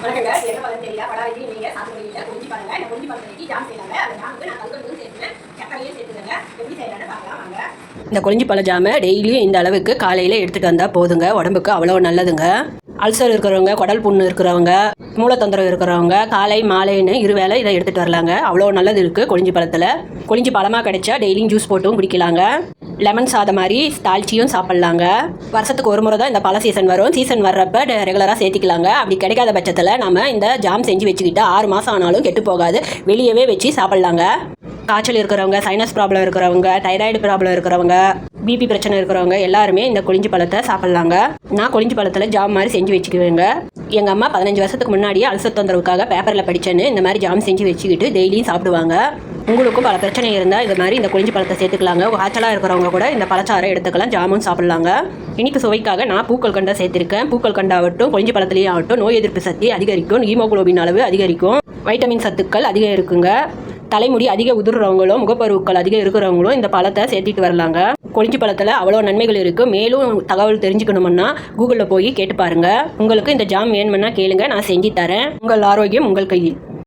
வணக்கங்க. என்ன பலன் தெரியல. படாவதி நீங்க சாப்பிடுவீங்க. குறிஞ்சி பாருங்க. இந்த குறிஞ்சி பழத்தை ஜாம் செய்யலாங்க. அந்த ஜாமுக்கு நான் கல்கண்டும் சேர்த்துக்கிறேன், சக்கரையும் சேர்த்துக்கிறேங்க. எப்படி செய்யலாம்னு பார்க்கலாம் வாங்க. இந்த குறிஞ்சி பழ ஜாமை டெய்லியும் இந்த அளவுக்கு காலையில் எடுத்துகிட்டு வந்தால் போதுங்க. உடம்புக்கு அவ்வளோ நல்லதுங்க. அல்சர் இருக்கிறவங்க, குடல் புண்ணு இருக்கிறவங்க, மூலத்தொந்தரவு இருக்கிறவங்க காலை மாலைன்னு இருவேளை இதை எடுத்துகிட்டு வரலாங்க. அவ்வளோ நல்லது இருக்குது குறிஞ்சி பழத்தில். குறிஞ்சி பழமாக கிடைச்சா டெய்லியும் ஜூஸ் போட்டும் குடிக்கலாங்க. லெமன் சாதம் மாதிரி தாளிச்சியும் சாப்பிட்லாங்க. வருஷத்துக்கு ஒரு முறை தான் இந்த பழ சீசன் வரும். சீசன் வர்றப்ப ரெகுலராக சேர்த்திக்கலாங்க. அப்படி கிடைக்காத பட்சத்தில் நம்ம இந்த ஜாம் செஞ்சு வச்சுக்கிட்டு 6 மாதம் ஆனாலும் கெட்டு போகாது. வெளியவே வச்சு சாப்பிட்லாங்க. காய்ச்சல் இருக்கிறவங்க, சைனஸ் ப்ராப்ளம் இருக்கிறவங்க, தைராய்டு ப்ராப்ளம் இருக்கிறவங்க, பிபி பிரச்சனை இருக்கிறவங்க எல்லாருமே இந்த குறிஞ்சி பழத்தை சாப்பிட்லாங்க. நான் குறிஞ்சி பழத்தில் ஜாம் மாதிரி செஞ்சு வச்சுக்குவேங்க. எங்கள் அம்மா 15 வருஷத்துக்கு முன்னாடியே அல்சர் தொந்தரவுக்காக பேப்பரில் படித்தேன்னு இந்த மாதிரி ஜாம் செஞ்சு வச்சுக்கிட்டு டெய்லியும் சாப்பிடுவாங்க. உங்களுக்கும் பல பிரச்சனை இருந்தால் இது மாதிரி இந்த குறிஞ்சி பழத்தை சேர்த்துக்கலாங்க. காய்ச்சலாக இருக்கிறவங்க கூட இந்த பழச்சாறை எடுத்துக்கலாம், ஜாமும் சாப்பிட்லாங்க. இனிப்பு சுவைக்காக நான் பூக்கள் கண்டா சேர்த்திருக்கேன். பூக்கள் கண்டாகட்டும், குறிஞ்சி பழத்துலேயும் ஆகட்டும் நோய் எதிர்ப்பு சக்தி அதிகரிக்கும், ஹீமோகுளோபின் அளவு அதிகரிக்கும், வைட்டமின் சத்துக்கள் அதிகம் இருக்குங்க. தலைமுடி அதிக உதிர்றவங்களும், முகப்பருவுக்கள் அதிகம் இருக்கிறவங்களும் இந்த பழத்தை சேர்த்திட்டு வரலாங்க. குறிஞ்சி பழத்தில் அவ்வளோ நன்மைகள் இருக்குது. மேலும் தகவல் தெரிஞ்சுக்கணுமுன்னா கூகுளில் போய் கேட்டு பாருங்கள். உங்களுக்கு இந்த ஜாம் வேணுமுன்னா கேளுங்க, நான் செஞ்சு தரேன். உங்கள் ஆரோக்கியம் உங்கள் கையில்.